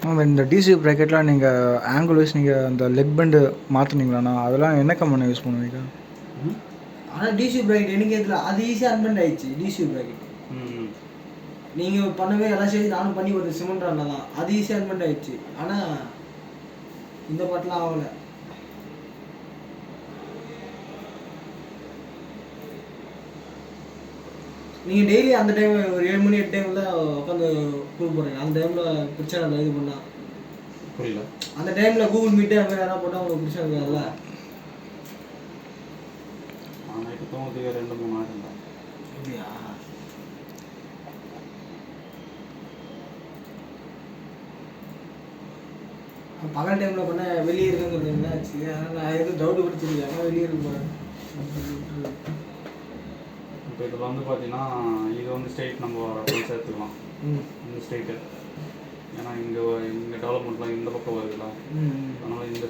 இந்த டிசி ப்ராக்கெட்லாம் நீங்கள் angle wise நீங்கள் அந்த லெக் பெண்டு மாற்றினீங்களாண்ணா? அதெல்லாம் என்ன கம்பெனி யூஸ் பண்ணுவீங்க? ஆனால் டிசி ப்ராக்கெட் எனக்கு எதில் அது ஈஸியாக அன்பெண்ட் ஆயிடுச்சு. டிசி ப்ராக்கெட் நீங்கள் பண்ணவே எல்லாம் சரி, நானும் பண்ணி கொடுத்தேன் சிமெண்ட் ராடில் தான். அது ஈஸியாக அன்பெண்ட் ஆயிடுச்சு. ஆனால் இந்த பாட்டெலாம் ஆகலை. நீங்கள் டெய்லி அந்த டைம் ஒரு 7 மணி 8 டைமில் உட்காந்து கூகுள் போடுறீங்க. அந்த டைமில் பிரச்சனை இல்லை. இது பண்ணால் புரியல. அந்த டைமில் கூகுள் மீட்டு அது மாதிரி யாராவது போட்டால் உங்களுக்கு பிரச்சனை இருக்காதுல்ல. நைட்டு தூங்குறதுக்கு 2-3 ஆகிடும் தான். அப்படியா? பகல் டைமில் பண்ண வெளியே இருக்குங்கிறது என்ன ஆச்சு? ஆனால் நான் எதுவும் டவுட்டு பிடிச்சிருக்கேன். ஆனால் வெளியே இருக்கு போகிறேன். இப்போ இதில் வந்து பார்த்தீங்கன்னா இது வந்து ஸ்டேட் நம்ம ரெஃபரன்ஸ் எடுத்துக்கலாம். இந்த ஸ்டேட்டு ஏன்னா இங்கே டெவலப்மெண்ட்லாம் இந்த பக்கம் வருதுல்ல, அதனால் இந்த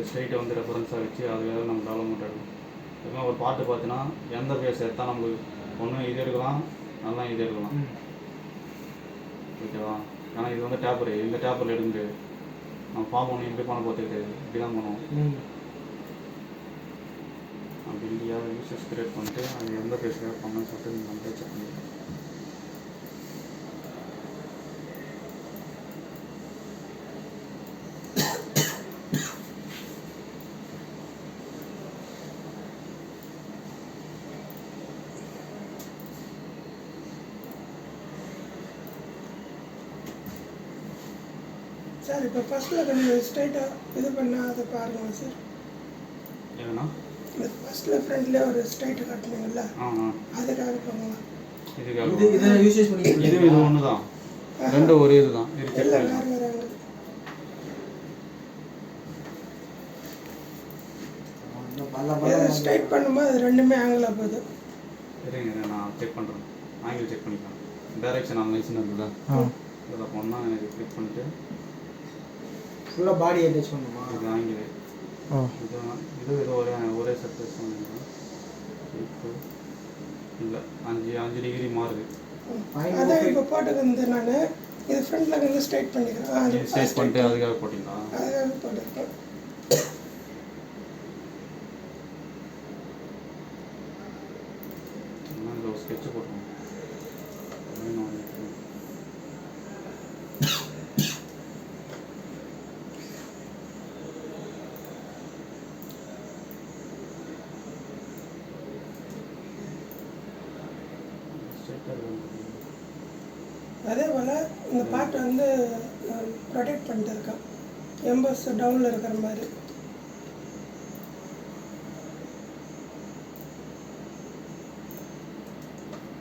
ஸ்டேட்டை வந்து ரெஃபரன்ஸாக வச்சு அதுக்காக நம்ம டெவலப்மெண்ட் எடுக்கணும். இதுமாதிரி ஒரு பாட்டு பார்த்தீங்கன்னா எந்த பேஸ் எடுத்தால் நம்மளுக்கு ஒன்று இது எடுக்கலாம், நல்லா இது எடுக்கலாம். ஓகேவா? ஏன்னா இது வந்து டேப்பர், இந்த டேப்பரில் எடுக்க முடியாது. நம்ம ஃபார்ம் ஒன்று இப்படி பண்ண போகிறது கிடையாது, இப்படி தான் பண்ணுவோம். அப்படி இல்லையா யூசர்ஸ் கிரியேட் பண்ணிட்டு அது எந்த பேஸில் பண்ணணும்னு சொல்லிட்டு நம்ம செக் பண்ணிக்கலாம். சார் இப்போ ஃபஸ்ட்டில் கொஞ்சம் ஸ்ட்ரைட்டாக இது பண்ணால் அதை பாருங்கள் சார். ஏன்னா ஃபஸ்ட்டில் ஃப்ரண்ட்லேயே ஒரு ஸ்ட்ரைட்டு கட்டணுங்கள்ல, அதுக்காக பண்ணுவோம். இது ஒன்று தான், ரெண்டு ஒரே இது தான். இல்லை வேறு வேறு ஆங்கிள் ஸ்ட்ரைட் பண்ணும்போது அது ரெண்டுமே ஆங்கிளாக போகுது. சரிங்க, நான் செக் பண்ணுறேன். ஆங்கிள் செக் பண்ணிக்கலாம். டைரக்ஷன் அனலைஸ்னு இருக்குதா, இதில் பண்ணால் எனக்கு கிளிக் பண்ணிட்டு ஃபுல்லாக பாடி அட்டாச் பண்ணுமா? இது ஆங்கிள் இது ஏதோ ஒரே சர்ஃபேஸ் இப்போ இல்லை 5 டிகிரி மாறுது. அதான் இப்போ போட்டது வந்து நான் இது ஃப்ரண்ட்டில் வந்து ஸ்ட்ரைட் பண்ணிக்கிறேன். அது ஸ்ட்ரைட் பண்ணிட்டு அதுக்காக போட்டிங்களா? அதுக்காக போட்டிருக்கேன். இதில் ஒரு ஸ்கெட்சு போட்டோம். அதே போல் இந்த பாட்டு வந்து ப்ரொடெக்ட் பண்ணிட்டு இருக்கேன், எம்பஸ் டவுனில் இருக்கிற மாதிரி.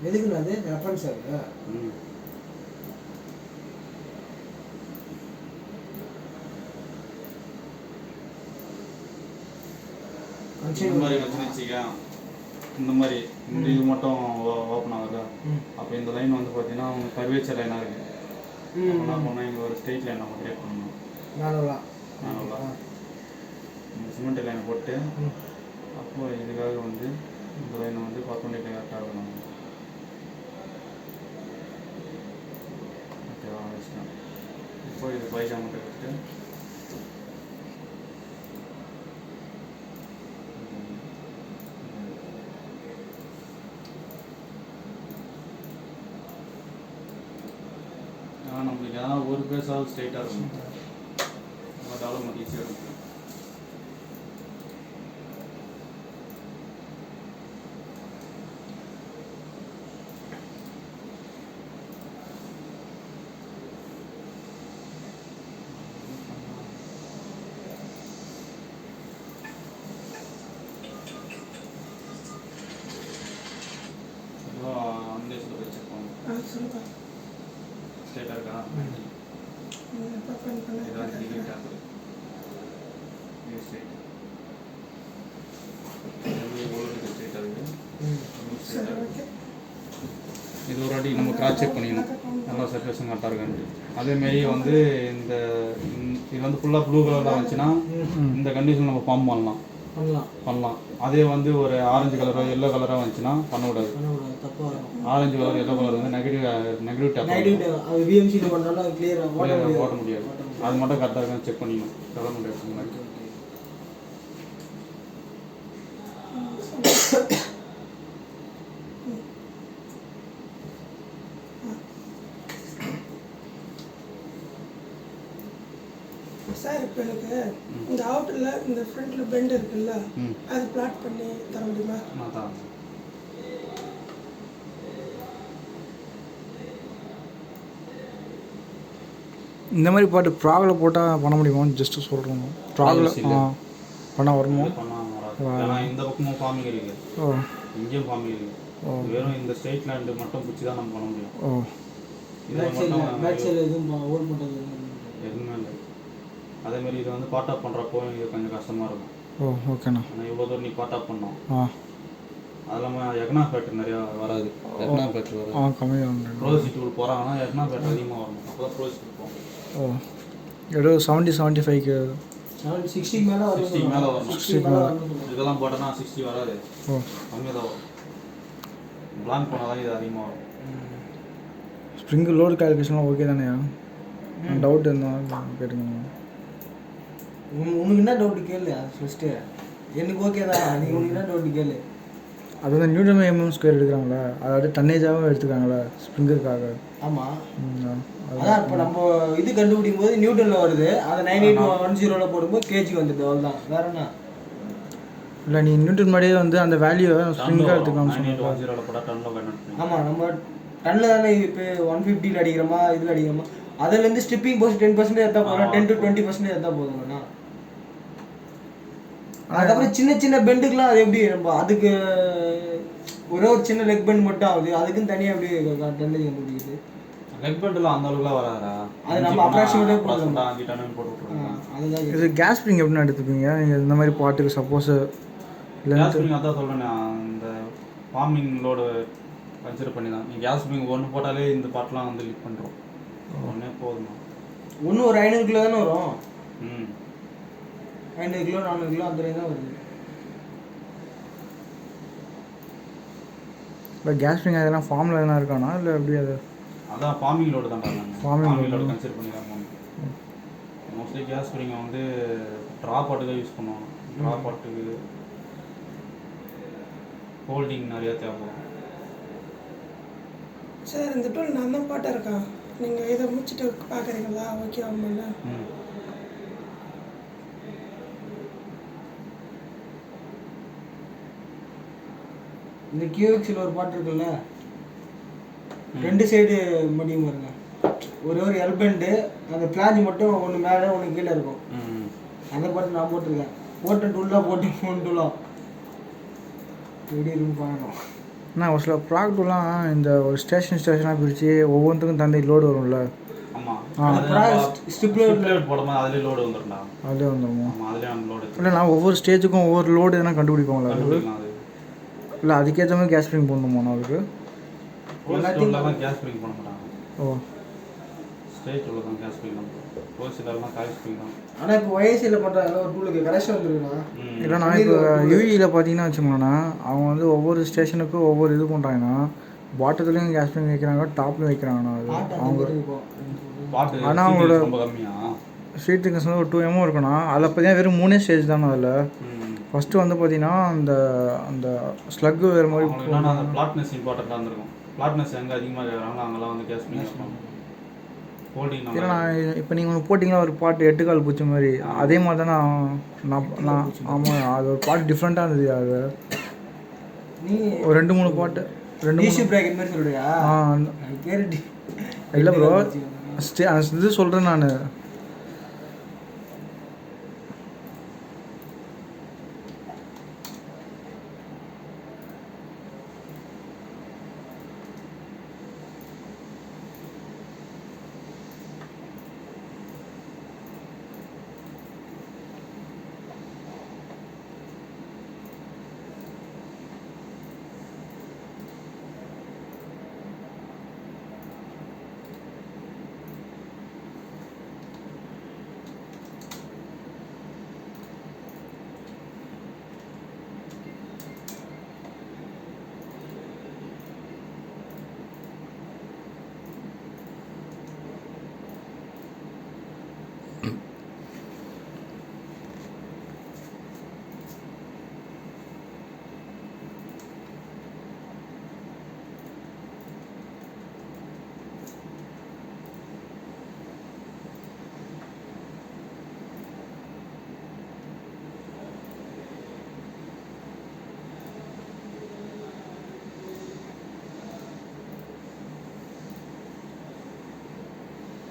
எதுக்குண்ணா அது ரெஃபரன்ஸ் ஆகுது? இந்த மாதிரி வச்சுக்க, இந்த மாதிரி இந்த இது மட்டும் ஓப்பன் ஆகுதா? அப்போ இந்த லைன் வந்து பார்த்தீங்கன்னா உங்களுக்கு கர்வேச்சர் லைனாக இருக்குது. என்ன பண்ணால் இங்கே ஒரு ஸ்ட்ரெயிட் லைன் நம்ம கிரியேட் பண்ணணும். நானுங்களா இந்த சிமெண்ட் லைனை போட்டு அப்போ இதுக்காக வந்து இந்த லைனை வந்து பர்பெண்டிகுலர் கரெக்டாக இருக்கணும். ஓகேவா? வச்சுட்டேன். இப்போ இது பைஜா மட்டும் வச்சுட்டு நம்மளுக்கு ஏதாவது ஒரு பேஸாவது ஸ்ட்ரெயிட்டாக இருக்கும். நம்ம டெவலப்மெண்ட் ஈஸியாக இருக்கும். அந்த இதில் வச்சுருக்கோம். சொல்லுங்கள். ஸ்ட்ரெயிட்டாக இருக்கா? ஏதாவது டிகிரி டேப்பு ஸ்ட்ரெயிட் ஸ்ட்ரெயிட்டாக இருக்குது. இது ஒரு வாட்டி நம்ம கிராஸ் செக் பண்ணிக்கணும், நல்லா சர்ஃபேஸும் கரெக்டாக இருக்கான்ட்டு. அதேமாரி வந்து இந்த இது வந்து ஃபுல்லாக ப்ளூ கலரில் வந்துச்சுன்னா இந்த கண்டிஷன் நம்ம ஃபார்ம் பண்ணலாம். பண்ணலாம். அதே வந்து ஒரு ஆரஞ்சு கலரோ எல்லோ கலரோ வந்துச்சுன்னா பண்ணக்கூடாது. தப்பாக வரும். ஆரஞ்சு கலர் எல்லோ கலர் வந்து நெகட்டிவ் டேப் அது விஎம்சியில் பண்ணாலும் அது கிளியராக ஓட்ட முடியாது. அது மட்டும் கரெக்டாக இருக்கான்னு செக் பண்ணிக்கணும் டெவலப்மெண்ட் எடுத்து மாதிரி. சார் இப்போ எனக்கு இந்த அவுட்டரில் இந்த ஃப்ரண்ட்டில் பெண்ட் இருக்குல்ல, அது பிளாட் பண்ணி தர முடியுமா? அதான் இந்த மாதிரி பாட்டு ப்ராகில் போட்டால் பண்ண முடியுமான்னு ஜஸ்ட்டு சொல்கிறோம். ப்ராகில் பண்ணால் வருமா? ஏன்னா இந்த பக்கமும் ஃபார்மிங் இருக்குது, ஓ இங்கேயும் ஃபார்மிங் இருக்குது. வெறும் இந்த ஸ்ட்ரெயிட் லேண்டு மட்டும் பிடிச்சி தான் நம்ம பண்ண முடியும். ஓ பேக் சைடில் எதுவும் ஹோல்ட் பண்ணுறது எதுவுமே இல்லை. அதேமாதிரி இதை வந்து பார்ட் ஆஃப் பண்ணுறப்போ இது கொஞ்சம் கஷ்டமாக இருக்கும். ஓ ஓகேண்ணா. ஆனால் இவ்வளோ தூரம் நீ பார்ட் ஆஃப் பண்ணோம். அது இல்லாமல் எக்னா ஃபேக்டர் நிறையா வராது. எக்னா ஃபேக்டர் வராது. கம்மியாக ப்ரோசி டூல் போகிறாங்கன்னா எக்னா ஃபேக்டர் அதிகமாக வரணும். அப்போ தான் ப்ரோசி டூல் போகும். ஓ எவ்வளோ 70-75க்கு 60 மேலே வரும். 60 மேலே வரும். 60 மேலே. இதெல்லாம் போட்டோன்னா 60 வராது. ஓ கம்மியாக தான் வரும். பிளான் போனால் தான் இது அதிகமாக வரும். ஸ்ப்ரிங்கு லோடு கால்குலேஷன்லாம் ஓகே தானேயா? டவுட் இருந்தால் கேட்டுக்கோங்க. உனக்கு என்ன டவுட்டு கேளு ஃபஸ்ட்டு. எனக்கு ஓகே தான், நீ உனக்கு என்ன டவுட்டு கேளு. அது வந்து நியூட்டன் mm ஸ்கொயர் எடுக்கிறாங்களே, அதாவது டன்னேஜாகவும் எடுத்துக்காங்களே ஸ்ப்ரிங்கருக்காக. ஆமாம், அதான் இப்போ நம்ம இது கண்டுபிடிக்கும் போது நியூட்டனில் வருது. அதை 9810 போடும்போது கேஜி வந்துடுது. அவ்வளோதான், வேற என்ன இல்லை. நீ நியூட்டன் முன்னாடியே வந்து அந்த வேல்யூவை ஸ்ப்ரிங்காக எடுத்துக்கலாம்னு சொன்னீங்க. ஆமாம், நம்ம டன்னில் தானே இப்போ 150 அடிக்கிறோமா, இதில் அடிக்கிறோமா, அதுலேருந்து ஸ்டிப்பிங் போஸ்ட் 10% எடுத்தால் போதும், 10 to 20% எடுத்தால் போதுங்கண்ணா. அதுக்கப்புறம் சின்ன சின்ன பெண்டுக்கெலாம் அது எப்படி நம்ம அதுக்கு ஒரே ஒரு சின்ன லெக் பெண்ட் மட்டும் ஆகுது, அதுக்குன்னு தனியாக எப்படி டன்னேஜ் கண்டுபிடிக்குது? லெக் பெண்ட்லாம் அந்த அளவுக்குலாம் வராதா? அது நம்ம அப்ராக்சிமேட்டாக போடலாம். 5 டன் போட்டுருக்கோம். அதுதான் இது கேஸ் ஸ்ப்ரிங் எப்படின்னு எடுத்துப்பீங்க நீங்கள் இந்த மாதிரி பாட்டுக்கு? சப்போஸ் கேஸ் ஸ்ப்ரிங் அதான் சொல்கிறேன், அந்த ஃபார்மிங் லோடு கன்சிடர் பண்ணி தான். நீங்கள் கேஸ் ஸ்ப்ரிங் ஒன்று போட்டாலே இந்த பாட்டெலாம் வந்து லிக் பண்ணுறோம். ஒன்றே போதுமா? ஒன்று ஒரு 500 கிலோ தானே வரும். 500 கிலோ 400 கிலோ அந்த தான் வருது. இல்லை கேஸ் ஸ்ப்ரிங் அதெல்லாம் ஃபார்மில் எதனா இருக்கானா இல்லை எப்படி? அது அதான் ஃபார்மிங் லோடு தான். ஃபார்மிங் லோடு கன்சிடர் பண்ணி தான் போகணும். மோஸ்ட்லி கேஸ் ஸ்ப்ரிங்கை வந்து ட்ரா பாட்டுக்கு யூஸ் பண்ணுவாங்க. ட்ரா பாட்டுக்கு ஹோல்டிங் நிறையா தேவைப்படும். சார் இந்த டூல் நான் தான் பாட்டாக இருக்கேன், நீங்கள் இதை முடிச்சுட்டு பார்க்குறீங்களா? ஓகே ஆமாம்ல. இந்த கியூஎக்ஸில் ஒரு பாட்டு இருக்குல்ல, 2 சைடு மடியும் பாருங்க. ஒரே ஒரு எல்பெண்டு, அந்த பிளாஞ்ச் மட்டும் ஒன்று மேலே ஒன்று கீழே இருக்கும். அந்த பாட்டு நான் போட்டிருக்கேன். போட்ட டூலாக போட்டு 4 டூலாக எப்படி இருக்குன்னு பார்க்கணும். ஆனால் ஒரு சில ப்ராடக்ட்லாம் இந்த ஒரு ஸ்டேஷனாக பிரித்து ஒவ்வொன்றுக்கும் தந்தை லோடு வரும்ல. ஸ்டிப்லேட் போடும்போது அதிலே லோடு வந்துடும்டா. அதிலே வந்துடுமா? அதிலே அந்த லோடு இல்லை, நான் ஒவ்வொரு ஸ்டேஜுக்கும் ஒவ்வொரு லோடு எதனா கண்டுபிடிப்போங்களா? அது இல்லை, அதுக்கேற்ற மாதிரி கேஸ் ஸ்ப்ரிங் போடணுமா அதுக்கு? எல்லாத்தையும் கேஸ் ஸ்ப்ரிங் பண்ண மாட்டாங்க. ஓ ஸ்ட்ரெயிட் உள்ள தான் கேஸ் ஸ்ப்ரிங் பண்ணுறோம். ஓசிலெல்லாம் காய் ஸ்ப்ரிங் தான். ஆனால் இப்போ ஒய்எஸ்சியில் பண்ணுறாங்க ஒரு டூலுக்கு கரெக்ஷன் வந்துருக்குண்ணா. இல்லை, நான் இப்போ யூஇயில் பார்த்தீங்கன்னா வச்சுக்கோங்களேண்ணா, அவங்க வந்து ஒவ்வொரு ஸ்டேஷனுக்கும் ஒவ்வொரு இது பண்ணுறாங்கன்னா பாட்டத்துலேயும் கேஸ் ஸ்ப்ரிங் வைக்கிறாங்க, டாப்லையும் வைக்கிறாங்கண்ணா. அது அவங்க ஆனால் அவங்களோட ஸ்ட்ரீட் திக்னஸ் வந்து ஒரு 2 mm இருக்குண்ணா. அதில் பார்த்தீங்கன்னா வெறும் 3 ஸ்டேஜ் தானே. அதில் ஃபஸ்ட்டு வந்து பார்த்தீங்கன்னா அந்த அந்த ஸ்லக்கு வேறு மாதிரி அந்த பிளாட்னஸ் இம்பார்ட்டண்ட்டாக இருந்திருக்கும். பிளாட்னஸ் எங்கே அதிகமாக இருக்கிறாங்களோ அங்கெல்லாம் வந்து கேஸ் ஸ்ப்ரிங் வைப்பாங்க. ஹோல்டிங் இல்லை, நான் இப்போ நீங்கள் ஒன்று போட்டிங்கன்னா ஒரு பாட்டு 8 கால் பூச்சி மாதிரி, அதே மாதிரி தானே நான் ஆமாம், அது ஒரு பாட்டு டிஃப்ரெண்ட்டாக இருந்தது. அது ஒரு 2-3 பாட்டு 2-3 பிராக்கெட் மாதிரி சொல்றியா? பேர் இல்லை ப்ரோ, இது சொல்கிறேன் நான்.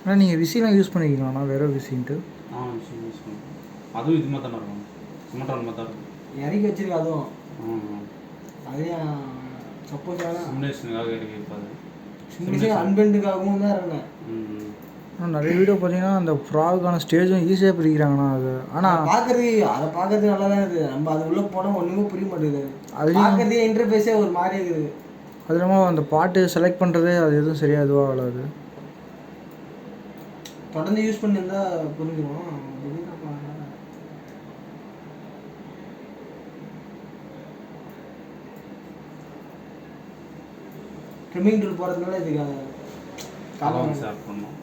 ஆனால் நீங்கள் விசிலாம் யூஸ் பண்ணிக்கலாம்ண்ணா வேறு விசின்ட்டு. மிஷின் யூஸ் பண்ணுவோம். அதுவும் இது மாதிரி தானே இருக்கும், சிமெண்ட் மாதிரி தான் இருக்கும். இறக்கி வச்சிருக்கு அதுவும். அதையும் சப்போஸ் சிமுலேஷனுக்காக இறக்கி இருப்பாது. அன்பெண்டுக்காகவும் தான் இருக்கேன். ஆனால் நிறைய வீடியோ பார்த்தீங்கன்னா அந்த ஃப்ராகான ஸ்டேஜும் ஈஸியாக பிரிக்கிறாங்கண்ணா அது. ஆனால் பார்க்கறதுக்கு நல்லா தான் இருக்குது. நம்ம அது உள்ளே போனால் ஒன்றுமே புரிய மாட்டேங்குது. அது பார்க்கறதே இன்டர்ஃபேஸே ஒரு மாதிரி இருக்குது. அது இல்லாமல் அந்த பாட்டு செலக்ட் பண்ணுறதே அது எதுவும் சரியாக இதுவாக ஆகாது. தொடர்ந்து யூஸ் பண்ணியிருந்தா புரிஞ்சிடும். ட்ரிம்மிங் டூல் போகிறதுனால இதுக்கு காலம் ஷேர் பண்ணோம்.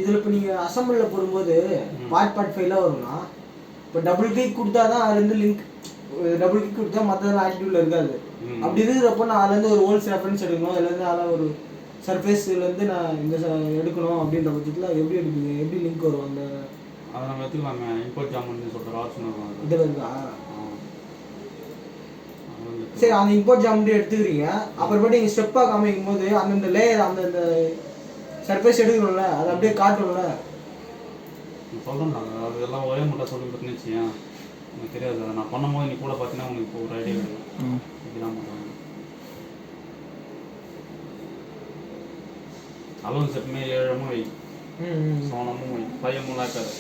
இதில் இப்போ நீங்கள் அசம்பிளில் போடும்போது பார்ட் ஃபைலாக வரும்னா, இப்போ டபுள் கிளிக் கொடுத்தா தான் அதுலேருந்து லிங்க், டபுள் கிளிக் கொடுத்தா மற்றதெல்லாம் ஆக்டிவில் இருக்காது. அப்படி இருக்கிறப்போ நான் அதுலேருந்து ஒரு ஹோல்ஸ் ரெஃபரன்ஸ் எடுக்கணும், அதுலேருந்து அதில் ஒரு சர்ஃபேஸ்லேருந்து நான் இந்த எடுக்கணும் அப்படின்ற பட்சத்தில் எப்படி எடுப்பீங்க? எப்படி லிங்க் வரும்? அந்த அதை நம்ம எடுத்துக்கலாமே, இம்போர்ட் ஜாமன் சொல்கிற ஆப்ஷன் இருக்கும். இதில் இருக்கா? சரி, அந்த இம்போர்ட் ஜாமெண்ட்ரி எடுத்துக்கிறீங்க. அப்புறமேட்டு நீங்கள் ஸ்டெப்பாக காமிக்கும் போது அந்தந்த லேயர் அந்தந்த சர்ஃபேஸ் எடுக்கணும்ல, அது அப்படியே காட்டணும்ல. சொல்கிறேன் நான், அது எல்லாம் ஒரே மட்டும் சொல்லி கொடுத்துன்னு வச்சியன், எனக்கு தெரியாது. நான் பண்ணும்போது நீ கூட பார்த்தீங்கன்னா உனக்கு இப்போ ஒரு ஐடியா கிடைக்கும். இப்படிதான் பண்ணுவாங்க. அளவு செட்டுமே 7 வை, சோனமும் வை, 5 இருக்காது.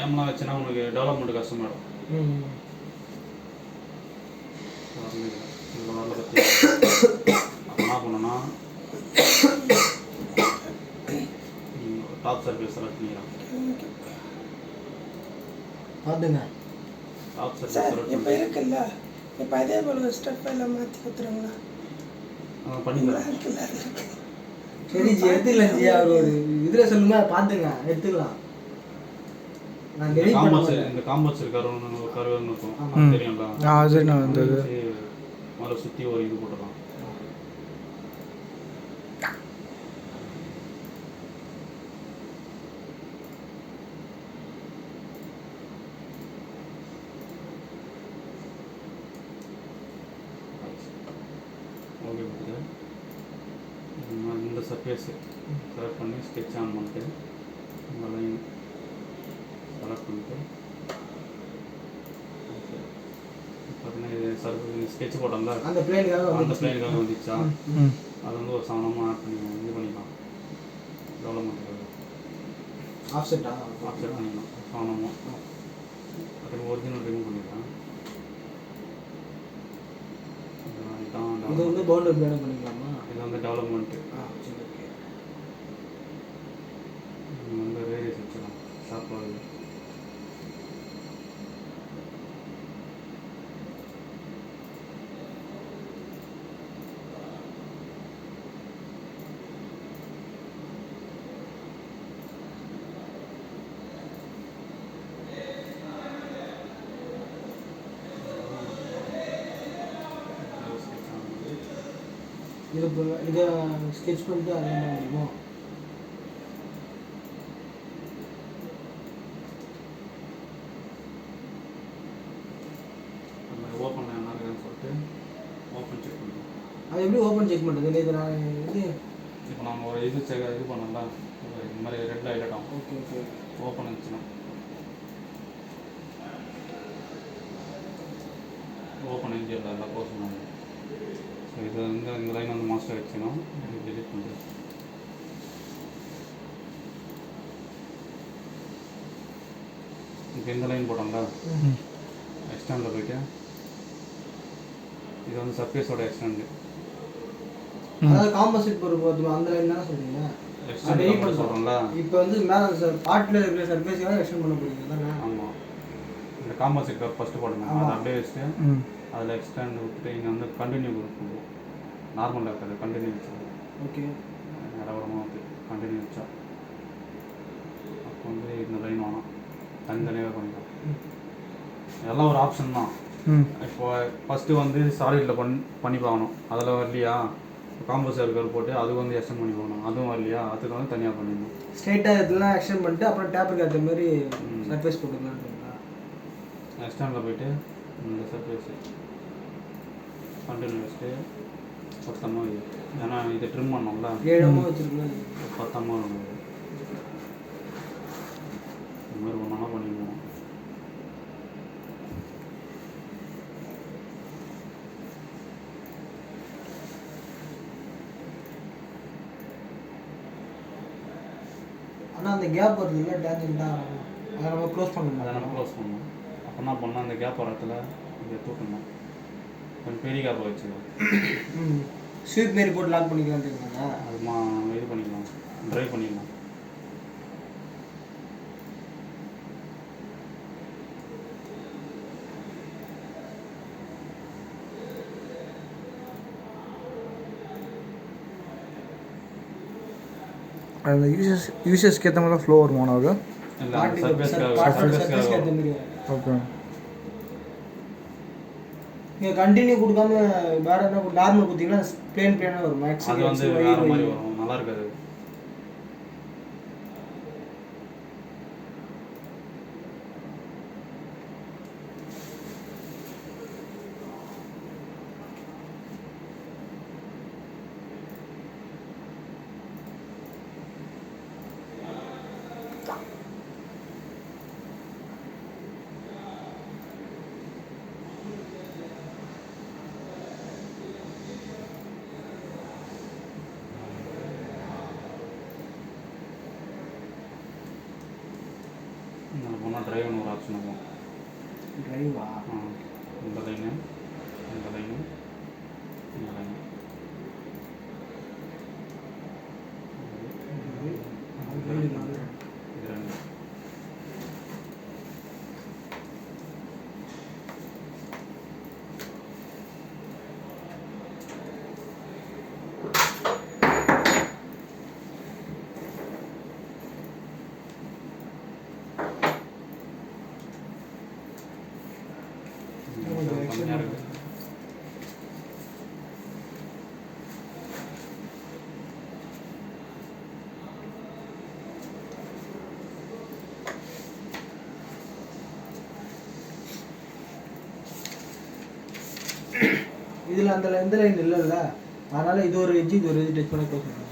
5 வச்சுன்னா உனக்கு டெவலப்மெண்ட் கஷ்டமாயிடும். இதில் வரல பற்றி என்ன பண்ணோன்னா டாப் சர்ஃபேஸ் செலக்ட் பண்ணிக்கலாம். பார்த்துங்க டாப் சர்ஃபேஸ் சார் செலக்ட் இப்போ இருக்குல்ல, இப்போ அதே போல் ஸ்டெப் எல்லாம் மாற்றி கொடுத்துருங்களா? பண்ணிக்கலாம். சரி ஜி, எடுத்துக்கலாம் ஜி. அவர் ஒரு இதில் சொல்லுங்க, பார்த்துங்க எடுத்துக்கலாம். நான் டெலிட் பண்ணுவேன். இந்த காம்பவுண்ட் கருவேன்னு இருக்கும் தெரியும்ல? சரி, நான் வந்து முதல்ல சுற்றி ஒரு இது போட்டுடலாம். ஓகே கொடுத்து இந்த சர்ஃபேஸு செலக்ட் பண்ணி ஸ்கெட்ச் ஆன் பண்ணிட்டு இந்த லைன் செலக்ட் பண்ணிட்டு பார்த்தீங்கன்னா இது ஸ்கெட்ச் போட்டோம்ல, அந்த பிளேனுக்காக வந்துச்சா, அது வந்து ஒரு சாணமாக ஆட் பண்ணி இது பண்ணிக்கலாம். டெவலப்மெண்ட் ஆஃப்செட் பண்ணிக்கலாம் சாணமாக. அதுக்கு ஒரிஜினல் ரிமூவ் பண்ணிக்கலாம். இது வந்து பவுண்டரி பிளேன் பண்ணிக்கலாமா? இது வந்து டெவலப்மெண்ட்டு. சரி, ஓகே. வந்து ரேடியஸ் வச்சுக்கலாம் ஷார்ப்பாக. இதை ஸ்கெட்ச் பண்ணிட்டு அது முடியுமோ? ஓப்பன் என்ன இருக்குன்னு சொல்லிட்டு ஓப்பன் செக் பண்ணுவோம். அது எப்படி ஓப்பன் செக் பண்ணுறது? இது நான் இது இப்போ நம்ம ஒரு இது இது பண்ணோம்ல, இந்த மாதிரி ரெட் லைட் ஆகும். Okay okay. ஓப்பன் இருந்துச்சுன்னா ஓப்பன் இன்ஜினில் எல்லாம் க்ளோஸ் பண்ணுவாங்க. ஸோ இது வந்து இந்த லைன் வந்து மாஸ்டர் வச்சுக்கணும். இது டெலிட் பண்ணுறது. இப்போ இந்த லைன் போட்டோம்ல, எக்ஸ்டெண்டில் போயிட்டு இது வந்து சர்ஃபேஸோட எக்ஸ்டெண்டு. அதாவது காம்போசிட் பொறுப்பு அந்த லைன் தானே சொல்றீங்க? எக்ஸ்டெண்ட் பண்ண சொல்கிறோம்ல. இப்போ வந்து மேலே பார்ட்டில் இருக்கிற சர்ஃபேஸாக எக்ஸ்டெண்ட் பண்ண போகிறீங்க தானே? ஆமாம். இந்த காம்போசிட் ஃபஸ்ட்டு போடணும், அதை அப்படியே வச்சுட்டு அதில் எக்ஸ்டெண்ட் விட்டுட்டு இங்கே வந்து கண்டினியூ கொடுப்போம். நார்மலில் இருக்காது, கண்டினியூ வச்சா ஓகே. இடவரமாக வந்து கண்டினியூ வச்சா அப்போ வந்து இந்த லைன் வேணாம், தனித்தனியாக பண்ணிக்கலாம். இதெல்லாம் ஒரு ஆப்ஷன் தான். இப்போ ஃபஸ்ட்டு வந்து சாலிடில் பண்ணி பார்க்கணும், அதில் வரலையா காம்போசர் கர் போட்டு அது வந்து எக்ஸ்டெண்ட் பண்ணி போகணும், அதுவும் வரலையா அதுக்கு வந்து தனியாக பண்ணிடணும். ஸ்ட்ரெயிட்டாக இதெல்லாம் எக்ஸ்டெண்ட் பண்ணிட்டு அப்புறம் டேப்புக்கு ஏற்ற மாதிரி சர்ஃபேஸ் போட்டுக்கலாம்ன்றீங்களா? எக்ஸ்டெண்டில் போயிட்டு இந்த சர்ஃபேஸு கண்டினியூ வச்சுட்டு பத்தமாக இது, ஏன்னா இதை ட்ரிம் பண்ணோம்ல 7 வச்சுருக்கலாம். 10 இருக்கும். இந்த மாதிரி ஒன்றா பண்ணிடுவோம். ஆனால் அந்த கேப் வருது இல்லை டேஞ்சன்ட்டாக, அதை நம்ம க்ளோஸ் பண்ணணும். அதை நம்ம க்ளோஸ் பண்ணணும். அப்போ என்ன பண்ணால் அந்த கேப் வர இடத்துல இதை தூக்கணும், கொஞ்சம் பெரிய கேப்பை வச்சுக்கணும். ஸ்வீப் மாரி போட்டு லாக் பண்ணிக்கலான்றீங்களா? அது இது பண்ணிக்கலாம், ட்ரைவ் பண்ணிக்கலாம். அந்த யூசர்ஸ்க்கு ஏற்ற மாதிரி ஃப்ளோ வருமா அது? இல்லை சர்ஃபேஸ்க்காக ஏற்ற மாதிரி. ஓகே. நீங்கள் கண்டினியூ கொடுக்காம வேறு என்ன நார்மல் கொடுத்தீங்கன்னா பிளேனாக வரும். அது வந்து வேறு மாதிரி வரும், நல்லா இருக்காது. போனால் ட்ரைவ்னு ஒரு ஆப்ஷன் இருக்கும். டிரைவா? இந்த லைனு இந்த லைனு இந்த லைனு இது ரெண்டு. கம்மியாக இருக்குது. இதில் அந்த எந்த லைன் இல்லைல்ல, அதனால் இது ஒரு எஜ்ஜு இது ஒரு எஜ்ஜு டச் பண்ணி க்ளோஸ் பண்ணுறேன்.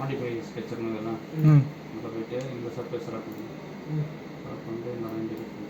மாடிஃபை ஸ்கெட்ச் இருந்ததுன்னா அதில் போயிட்டு இந்த சர்ஃபேஸ் செலக்ட் பண்ணி செலக்ட் பண்ணிட்டு இந்த லைன் டிலீட் பண்ணுறேன்.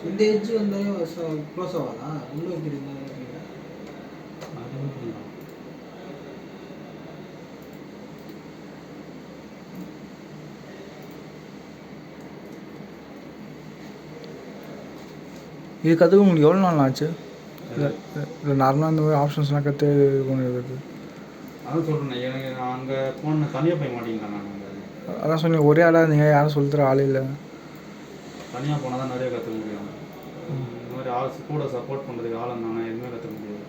இந்த எஜ்ஜு வந்து க்ளோஸ் ஆகாதா? உள்ளே வைக்கிறீங்க அதுவும் பண்ணலாம். இது கற்றுக்க உங்களுக்கு எவ்வளோ நாள் ஆச்சு? இல்லை நார்மலாக இந்த மாதிரி ஆப்ஷன்ஸ்லாம் கற்று இது பண்ணுறது? அதான் சொல்கிறேன், எனக்கு நான் அங்கே போன தனியாக போய் மாட்டேங்கிறேன். நான் அங்கே அதான் சொன்னீங்க ஒரே ஆளாக இருந்தீங்க, யாரும் சொல்லித்தர ஆள் இல்லை. தனியாக போனால் தான் நிறைய கற்றுக்க முடியும். இந்த மாதிரி மாதிரி ஆள் கூட சப்போர்ட் பண்ணுறதுக்கு ஆள் இருந்தாங்கன்னா எதுவுமே கற்றுக்க முடியாது.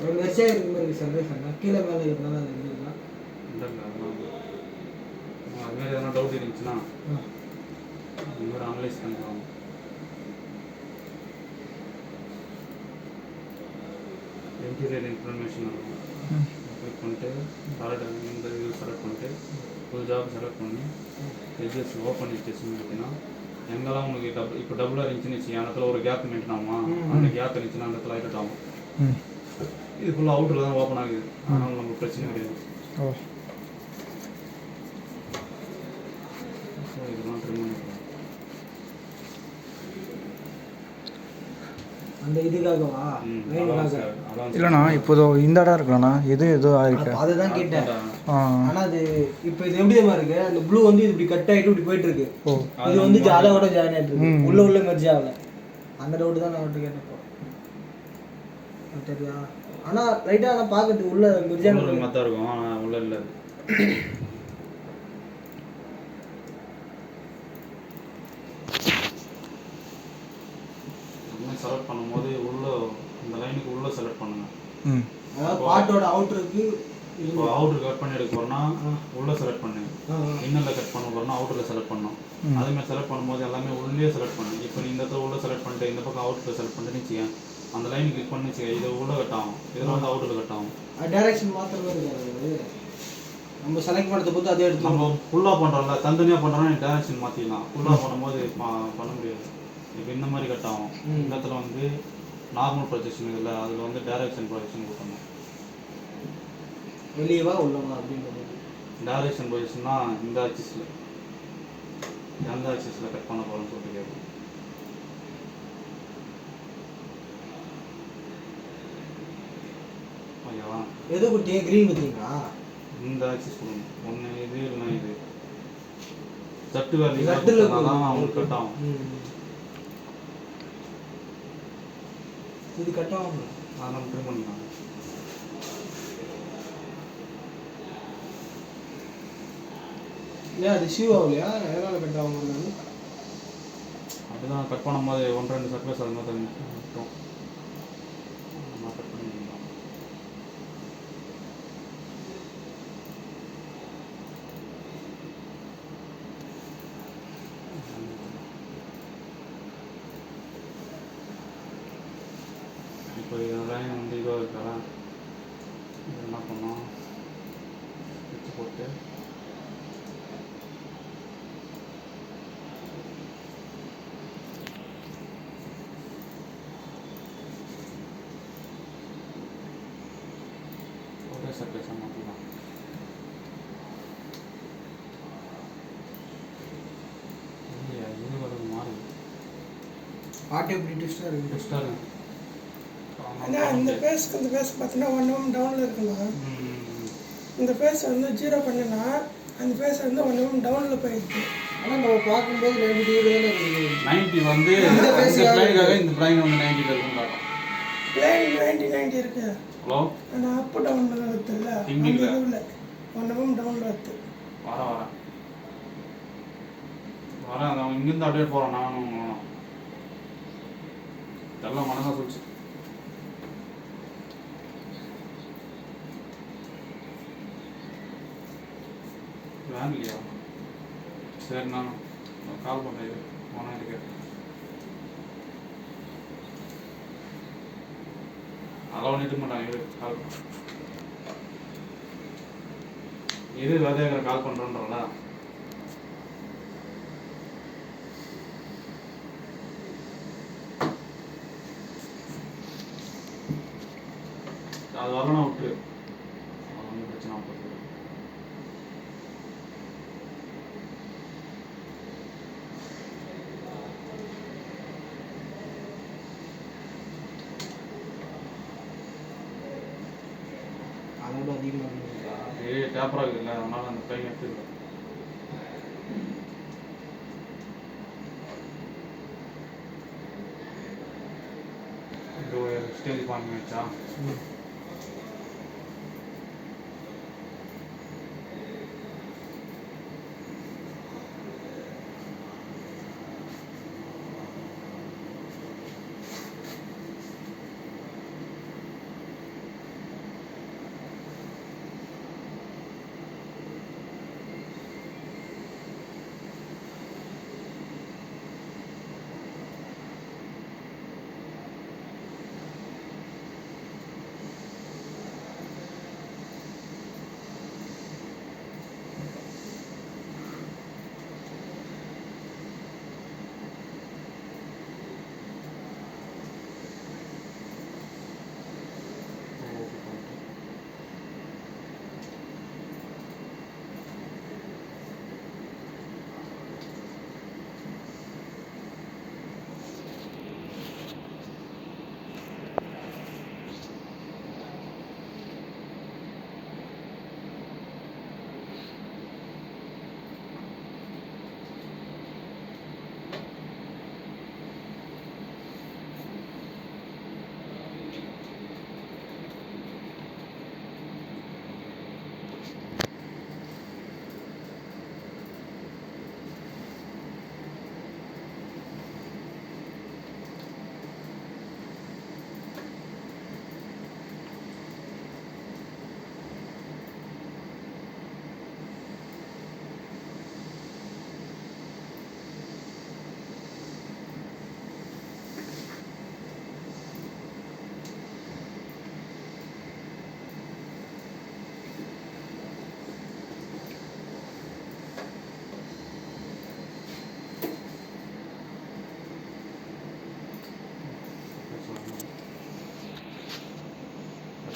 ஒரு மெசேஜ் இருக்கு மாதிரி சந்தேகம் கீழே மேலே இருந்தாலும் அது இருந்துங்களா? இல்லைங்க அதுமாதிரி எதனா டவுட் இருந்துச்சுன்னா இந்த மாதிரி அனலைஸ் பண்ணுவாங்க. இன்டீரியர் இன்ஃபர்மேஷன் இருக்கும், கிளிக் பண்ணிட்டு இந்த இது செலக்ட் பண்ணிட்டு ஃபுல் ஜாப் செலக்ட் பண்ணி எஜஸ் ஓப்பன் எஜஸ்ன்னு இருக்குன்னா எங்கெல்லாம் உங்களுக்கு இப்போ டபுளாக இருந்துச்சுன்னு வச்சுக்கோங்க, அந்த இடத்துல ஒரு கேப் மெயின்டைன் ஆகுமா, அந்த கேப் இருந்துச்சுன்னா அந்த இடத்துல ஹைலைட் ஆகும். இது ஃபுல்லாக அவுட்டரில் தான் ஓப்பன் ஆகுது, அதனால் நமக்கு பிரச்சனை கிடையாது. ஸோ இதெல்லாம் ட்ரிம் பண்ணிக்கலாம். அந்த இதுக்காகவா? இல்லைண்ணா இப்போதோ இந்த இடம் இருக்கலண்ணா எது ஆயிருக்கு அதை தான் கேட்டேன். ஆனால் அது இப்போ இது எப்படி மாதிரி இருக்கு, அந்த ப்ளூ வந்து இப்படி கட் ஆகிட்டு இப்படி போயிட்டு இருக்கு, இது வந்து அதோட ஜாயின் ஆகிட்டு இருக்கு, உள்ள மெர்ஜ் ஆகல. அந்த டவுட் தான் நான் அவர்கிட்ட கேட்டப்போ தெரியா. ஆனால் ரைட்டாக ஆனால் பார்க்கறதுக்கு உள்ள மெர்ஜ் ஆன மாதிரி தான் இருக்கும், ஆனால் உள்ள இல்லை. செலக்ட் பண்ணும்போது உள்ள இந்த லைனுக்கு உள்ள செலக்ட் பண்ணுங்க. அதாவது பாட்டோட அவுட்டருக்கு இப்போ அவுட்டர் கட் பண்ணி எடுக்க போறோம்னா உள்ள செலக்ட் பண்ணு, இன்னர்ல கட் பண்ண போறோம்னா அவுட்டர்ல செலக்ட் பண்ணணும். அதே மாதிரி செலக்ட் பண்ணும்போது எல்லாமே உள்ளே செலக்ட் பண்ணு. இப்போ நீ இந்த இடத்துல உள்ள செலக்ட் பண்ணிட்டு இந்த பக்கம் அவுட்டர்ல செலக்ட் பண்ணிட்டு வச்சுக்கேன், அந்த லைன் கிளிக் பண்ணி வச்சுக்க, இது உள்ள கட் ஆகும், இதில் வந்து அவுட்டர்ல கட் ஆகும். டைரக்ஷன் மாத்திரமே இருக்காது, நம்ம செலக்ட் பண்ணுறத பொறுத்து அதே எடுத்து நம்ம ஃபுல்லாக பண்ணுறோம்ல, தனித்தனியாக பண்ணுறோம்னா நீ டைரக்ஷன் மாற்றிக்கலாம். ஃபுல்லாக பண்ணும்போது பண்ண முடியாது. இப்போ இந்த மாதிரி கட் ஆகும். இந்த இடத்துல வந்து நார்மல் ப்ரொஜெக்ஷன் இல்லை, அதில் வந்து டைரக்ஷன் ப்ரொஜெக்ஷன் கொடுக்கணும். வெளியவா உள்ளவா அப்படின்றது டைரக்ஷன் ப்ரொஜெக்ஷன்னா இந்த ஆக்சிஸில் எந்த ஆக்சிஸில் கட் பண்ண போகிறோம்னு சொல்லிட்டு கேட்கும். ஓகேவா? எது குட்டியே க்ரீன் பார்த்தீங்களா? இந்த ஆக்சிஸ் கொடுக்கணும். ஒன்று இது இல்லைன்னா இது தட்டு வேல்யூ தான் அவங்களுக்கு கட் ஆகும். இது கட் ஆகும், அதை நம்ம ட்ரிம் பண்ணிக்கலாம். ஏன் அது ஷூ ஆகலையா? எதனால் கட் ஆகும்? அதுதான் கட் பண்ணும்போது 1-2 சர்ஃபேஸ் அது மாதிரி மட்டும் நம்ம கட் பண்ணிக்கலாம். இப்போ இதெல்லாம் வந்து இதுவாக இருக்கா, இது என்ன பண்ணோம், ஸ்கெட்ச் போட்டு ஒரே சர்ஃபேஸாக மாற்றிக்கலாம். இல்லையா, இது வரது மாறுது, ஆட்டோ இப்படி ட்விஸ்டாக இருக்குது. ட்விஸ்டாக இருக்குது. ஆனால் இந்த பேஸ்க்கு இந்த பேஸ் பார்த்தீங்கன்னா 1 mm டவுனில் இருக்குண்ணா. இந்த பேஸ் வந்து 0 பண்ணினா அந்த பேஸ் வந்து 1 mm டவுனில் போயிடுது. ஆனால் நம்ம பார்க்கும்போது 90 டிகிரி தானே இருக்குது. 90 வந்து இந்த பிளைனுக்காக இந்த பிளைன் வந்து 90 இருக்குன்னு காட்டும். பிளைன் 90 இருக்கு. ஹலோ, ஆனால் அப் டவுனில் வருதுல்ல, அந்த இதுவில் 1 mm டவுனில் வருது. வரேன் அவன் இங்கேருந்து அப்படியே போகிறான். நானும் எல்லாம் மனதாக சொல்லிச்சு. வேன் இல்லையா? சரி, நான் கால் பண்ணுறேன். இது போனால் கேட்டேன். அதெல்லாம் நிறுத்த மாட்டாங்க. இது கால் இது வேலையாங்கிற கால் பண்ணுறோன்றல. அது வரலாம் விட்டு அது ஒன்றும் பிரச்சனை ஆகும். அதோட அதிகமாக டேப்பராக இருக்குதுல்ல, அதனால் அந்த ப்ளைன் எடுத்துக்கிறேன். இது ஸ்டேஜ் பண்ணி வச்சா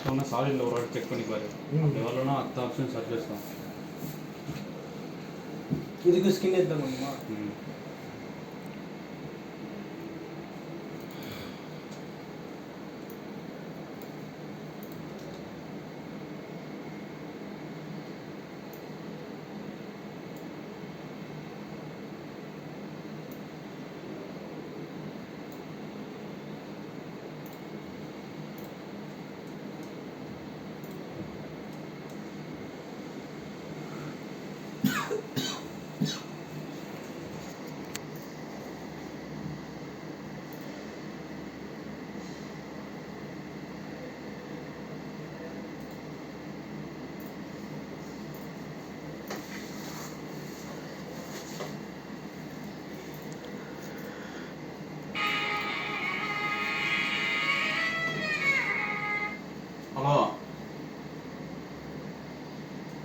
சொன்னால் சாலிடில் ஒரு வாட்டி செக் பண்ணி பாரு. அப்படி வரலன்னா அடுத்த ஆப்ஷன் சர்ஃபேஸ் தான். இதுக்கு ஸ்கின் எடுத்து பண்ணுமா? ஹலோ,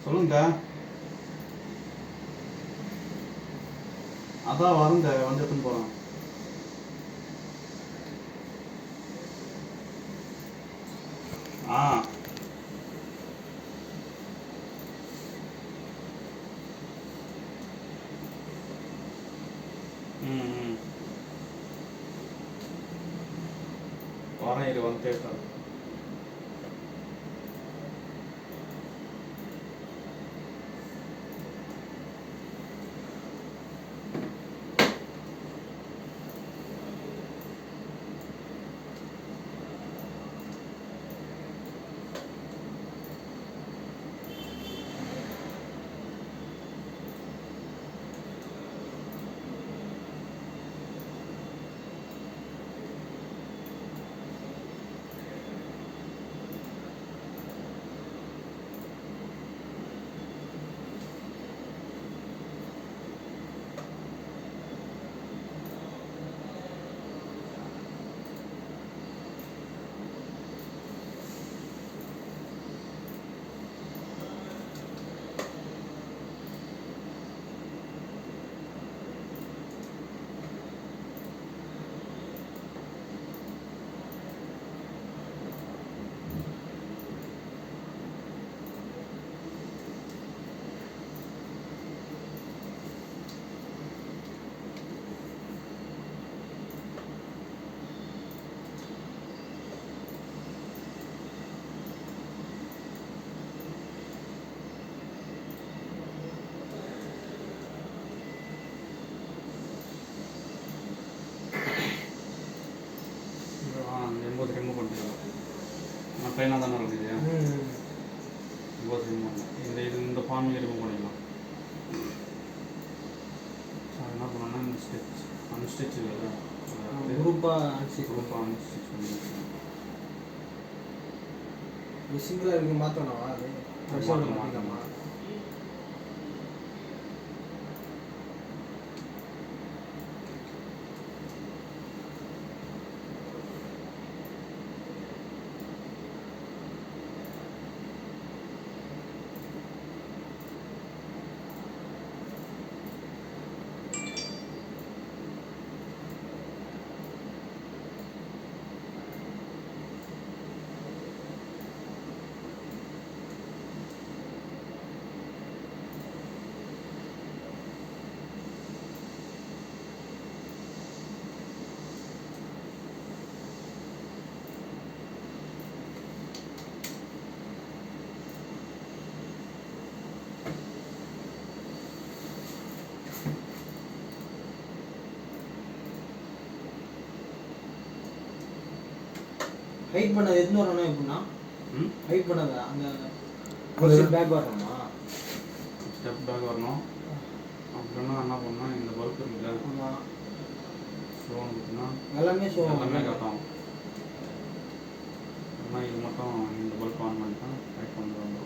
சொல்லுங்க. அதான் வரங்க, வந்து எடுத்துன்னு போகிறேன். ஆ வரேன், இது வந்து தேட்டர். ப்ளைனாக தானே இருக்குது எம்போஸ் ரிமூவ் பண்ணலாம். இந்த ஃபார்மையை ரிமூவ் பண்ணிக்கலாம். அது என்ன பண்ணோன்னா இந்த ஸ்டிச் அன்ஸ்டிச் இல்லை குரூப்பாக அன்ஸ்டிச் பண்ணிக்கலாம். சிங்கிளாக இருக்கு மாற்றணும் அது மாற்றிக்கலாமா? ஹைட் பண்ணது எதுன்னு வரணும் எப்படின்னா ஹைட் பண்ணது அந்த பேக் வரணுமா? ஸ்டெப் பேக் வரணும். அப்படின்னா என்ன பண்ணால் இந்த பல்ப் இருக்குல்ல ஷோன்னு பார்த்தீங்கன்னா எல்லாமே காட்டும். ஆனால் இது மட்டும் இந்த பல்ப் ஆன் பண்ணிட்டா ஹைட் பண்ணி வந்துடும்.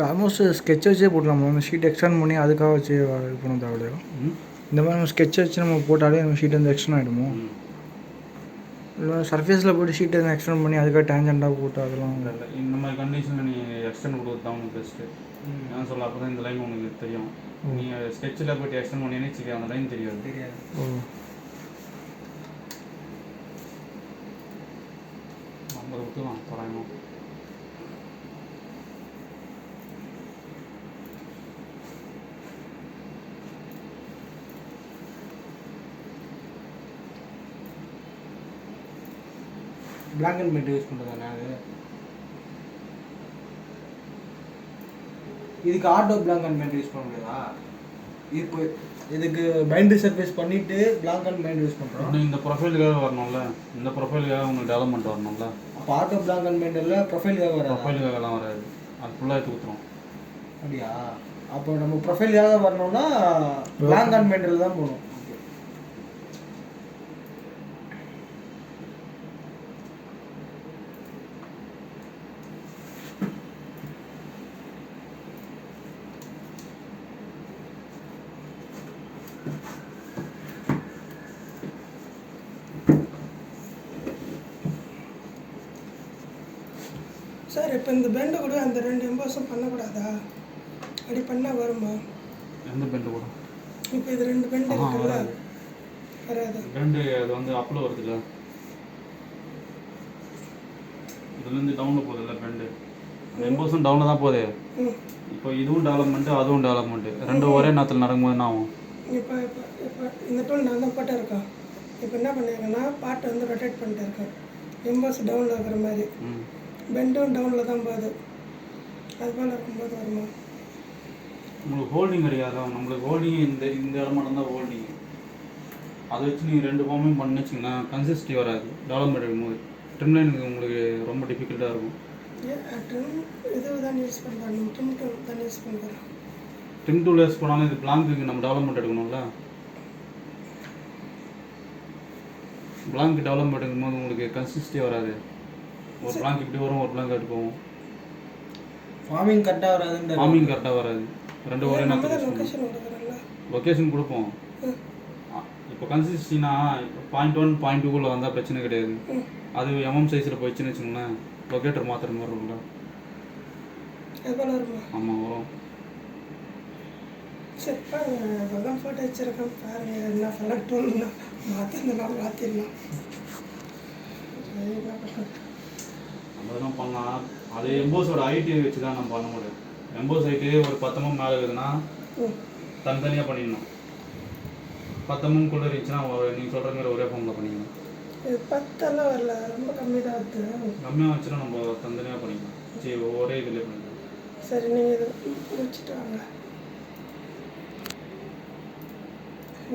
ஆல்மோஸ்ட் ஸ்கெட்ச் வச்சே போடலாமா? அந்த ஷீட் எக்ஸ்டெண்ட் பண்ணி அதுக்காக வச்சு இது பண்ண தேவையில்லையா? இந்த மாதிரி நம்ம ஸ்கெட்ச் வச்சு நம்ம போட்டாலே நம்ம ஷீட் வந்து எக்ஸ்டெண்ட் ஆகிடுமோ? இல்லை சர்ஃபேஸில் போய்ட்டு ஷீட் எதுவும் எக்ஸ்டெண்ட் பண்ணி அதுக்காக டேஞ்செண்டாக போட்டு அதெல்லாம் இல்லை இந்த மாதிரி கண்டிஷனில் நீ எக்ஸ்டெண்ட் கொடுத்து தான் உனக்கு பெஸ்ட்டு. ஏன் சொல்ல அப்போ தான் இந்த லைன் உனக்கு தெரியும். நீங்கள் ஸ்கெட்சில் போய்ட்டு எக்ஸ்டெண்ட் பண்ணி வச்சுக்க அந்த லைன் தெரியாது. ஓ 50 விட்டுலாம் தராயணும். பிளாக் அண்ட் ஒயிட் யூஸ் பண்ணுறதானே அது? இதுக்கு auto black and white use பண்ண முடியாதா? இப்போ இதுக்கு பைண்டரி சர்ஃபேஸ் பண்ணிவிட்டு பிளாக் அண்ட் ஒயிட் யூஸ் பண்ணுறோம். இந்த ப்ரொஃபைலுக்காக வரணும்ல, இந்த ப்ரொஃபைலுக்காக உங்களுக்கு டெவலப்மெண்ட் வரணும்ல. அப்போ ஆட்டோ பிளாக் அண்ட் ஒயிட் இல்லை ப்ரொஃபைலுக்காக வராது? ப்ரொஃபைலுக்காகலாம் வராது, அது ஃபுல்லாக எடுத்து ஊற்றுறோம். அப்படியா? அப்போ நம்ம ப்ரொஃபைலுக்காக வரணும்னா பிளாக் அண்ட் ஒயிட்டில் தான் போகணும். சார் இப்போ இந்த பெண்டு கூட அந்த 2 எம்போஸும் பண்ணக்கூடாதா? அப்படி பண்ணால் வருமா? எந்த பெண்டு கூட? இப்போ இது 2 பெண்டு இருக்குல்ல, வராது. பெண்டு அது வந்து அப்பில் வருதுல்ல, இதுலேருந்து டவுனில் போகுதுல்ல பெண்டு. அந்த எம்போஸும் டவுனில் தான் போகுது. இப்போ இதுவும் டெவலப்மெண்ட்டு அதுவும் டெவலப்மெண்ட்டு ரெண்டும் ஒரே நேரத்தில் நடக்கும்போது என்ன ஆகும்? இப்போ இப்போ இப்போ இந்த டூல் நான் தான் போட்டே இருக்கேன். இப்போ என்ன பண்ணியிருக்கேன்னா பாட்டை வந்து ரொட்டேட் பண்ணிட்டு இருக்கேன். எம்போஸ் டவுனில் இருக்கிற மாதிரி, பெண்டும் டவுனில் தான் போகுது. அது போல் இருக்கும்போது வருமா? உங்களுக்கு ஹோல்டிங் கிடையாதா? நம்மளுக்கு ஹோல்டிங் இந்த இடம் மட்டும் தான் ஹோல்டிங். அதை வச்சு நீங்கள் 2 ஃபார்மையும் பண்ணி வச்சிங்கன்னா கன்சிஸ்டி வராது. டெவலப்மெண்ட் எடுக்கும்போது ட்ரிம்லைனுக்கு உங்களுக்கு ரொம்ப டிஃபிகல்ட்டாக இருக்கும். ட்ரிம் இது தான் யூஸ் பண்ணுறேன், ட்ரிம் டூல் தான் யூஸ் பண்ணுறேன். ட்ரிம் டூல் யூஸ் பண்ணாலும் இது பிளாங்க்கு நம்ம டெவலப்மெண்ட் எடுக்கணும்ல. பிளாங்க் டெவலப்மெண்ட் எடுக்கும்போது உங்களுக்கு கன்சிஸ்டி வராது. ஒரு பிளாங்க் இப்படி வரும், ஒரு பிளாங்க் அப்படி போகும். ஃபார்மிங் கரெக்டாக வராதுன்ற ஃபார்மிங் கரெக்டாக வராது. ரெண்டு ஒரே நேரத்தில் லொக்கேஷன் கொடுக்குறேன்ல, லொக்கேஷன் கொடுப்போம். இப்போ கன்சிஸ்டினா 0.1 0.2 வந்தால் பிரச்சனை கிடையாது. அது எம்எம் சைஸில் போயிடுச்சுன்னு வச்சுக்கோங்களேன், லொக்கேட்டர் மாற்றுற மாதிரி இருக்கும்ல. அது போல் வருமா? ஆமாம் வரும். சரி பாருங்க, அதெல்லாம் ஃபோட்டோ வச்சுருக்கேன் பாருங்க. என்ன செலக்ட் டூல்னா மாற்றிருந்தனால மாற்றிடலாம். என்ன பண்ணுறது? நம்ம இதெல்லாம் பண்ணலாம். அது எம்போஸோட ஹைட்டு வச்சு தான் நம்ம பண்ண முடியும். எம்போஸ் ஹைட்டு ஒரு 10 mm மேலே இருக்குதுன்னா தனித்தனியாக பண்ணிடணும். 10 mm குள்ள இருந்துச்சுன்னா நீங்கள் சொல்கிற மாதிரி ஒரே ஃபார்மில் பண்ணிக்கணும். இது 10 வரல, ரொம்ப கம்மி தான் வருது. கம்மியாக வச்சுன்னா நம்ம தனித்தனியாக பண்ணிக்கலாம். சரி, ஒரே இதில் பண்ணிக்கலாம். சரி, நீங்கள் இது முடிச்சுட்டு வாங்க.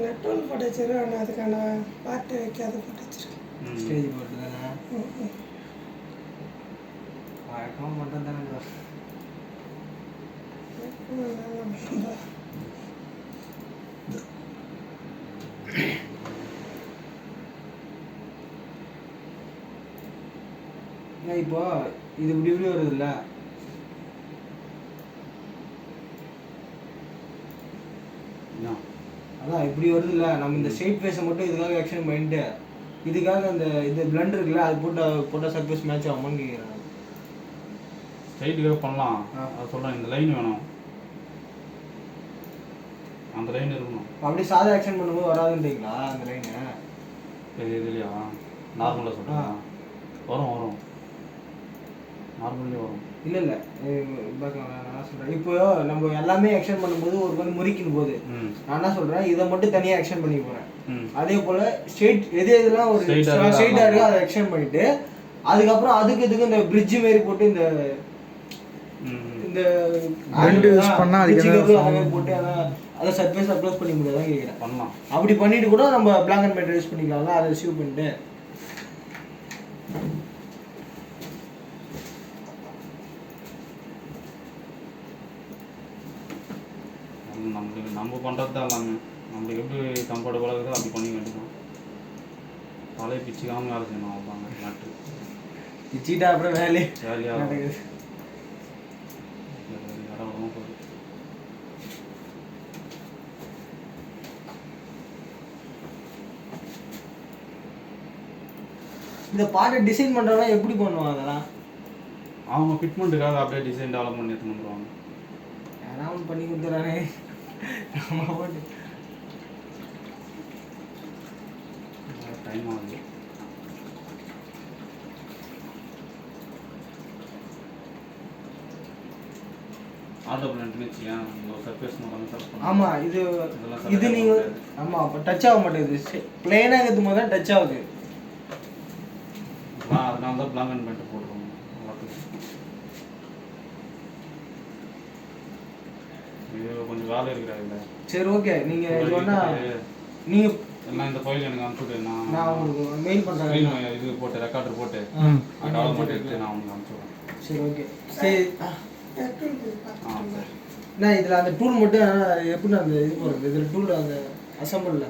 நெட்வொர்க் போட்டு வச்சிருக்கேன், அதுக்கான பாட்டு வைக்காத போட்டு வச்சிருக்கேன். ஸ்டேஜ் போட்டு தானே ம். வழக்கமாக மட்டும் தானே ப்ரோ. இப்போ இது இப்படி இப்படி வருதுல்ல, அதான் இப்படி வருதுல்ல, நம்ம இந்த ஸ்ட்ரெயிட் ஃபேஸை மட்டும் இதுக்காக ஆக்ஷன் பண்ணிட்டு இதுக்காக அந்த இது பிளண்ட் இருக்குல்ல அது போட்டால் சர்ஃபேஸ் மேட்ச் ஆகுமான்னு கேட்குறேன். ஸ்ட்ரைட்டுக்காக பண்ணலாம். அது சொல்கிறேன், இந்த லைன் வேணும், அந்த லைன் இருக்கணும். அப்படியே சாதா ஆக்ஷன் பண்ணும்போது வராதுன்றீங்களா அந்த லைனு? இது இல்லையா? நார்மலாக சொல்கிறேன். வரும் நார்மலே வரும். இல்லை நான் சொல்கிறேன், இப்போ நம்ம எல்லாமே ஆக்ஷன் பண்ணும்போது ஒரு வந்து முறிக்கும் போது நான் என்ன சொல்கிறேன், இதை மட்டும் தனியாக ஆக்ஷன் பண்ணி போகிறேன். அதே போல் ஸ்ட்ரெயிட் எதெல்லாம் ஒரு ஸ்ட்ரெயிட்டாக இருக்கோ அதை ஆக்ஷன் பண்ணிவிட்டு அதுக்கப்புறம் அதுக்கு இதுக்கு இந்த பிரிட்ஜு மாரி போட்டு இந்த போட்டு அதை சர்ஃபேஸ் அப்ளோஸ் பண்ணி முடியாதான் கேட்குறேன். பண்ணலாம். அப்படி பண்ணிட்டு கூட நம்ம பிளாக் அண்ட் ஒயிட் யூஸ் பண்ணிக்கலாம்ல, அதை ரிசீவ் பண்ணிட்டு. நம்ம பண்ணுறது தான் எல்லாமே. நம்மளுக்கு எப்படி கம்ஃபர்டபுளாக இருக்குதோ அப்படி பண்ணி வேண்டியதான். தலையை பிச்சுக்காமல் வேலை செய்யணும், அவ்வளோதாங்க நாட்டு. பிச்சுட்டா அப்புறம் வேலையாக இடம் போகுது. இந்த பாட்டை டிசைன் பண்ணுறவங்க எப்படி பண்ணுவாங்க அதெல்லாம்? அவங்க ஃபிட்மெண்ட்டுக்காக அப்படியே டிசைன் டெவலப் பண்ணி எடுத்துன்னு வந்துடுவாங்க. யாராவது பண்ணி கொடுத்துறானே டைம் ஆகுது. ஆட்டோ பிளான்ட்னு வச்சுக்கேன், சர்ஃபேஸ் மட்டும் செலக்ட் பண்ணலாம். ஆமாம், இது நீங்கள் ஆமாம் அப்போ டச் ஆக மாட்டேங்குது. பிளெயினாக இருக்கிறது போது தான் டச் ஆகுது. அதனால தான் பிளாக் அண்ட் பெயிண்ட் போட்டுருவோம் எல்லாத்துக்கும். இது கொஞ்சம் வேலை இருக்கிறாங்க. சரி, ஓகே. நீங்கள் இது வேணால் நீங்கள் எல்லாம் இந்த ஃபைல் எனக்கு அனுப்பிச்சுட்டு நான் உங்களுக்கு மெயில் பண்ணுறேன். இது போட்டு ரெக்கார்டர் போட்டு டெவலப்மெண்ட் எடுத்து நான் உங்களுக்கு அனுப்பிச்சுடுறேன். சரி, ஓகே. சரி, சரி. நான் இதில் அந்த டூல் மட்டும் எப்படி அந்த இது போடுறது, இதில் டூல் அந்த அசம்பிளில்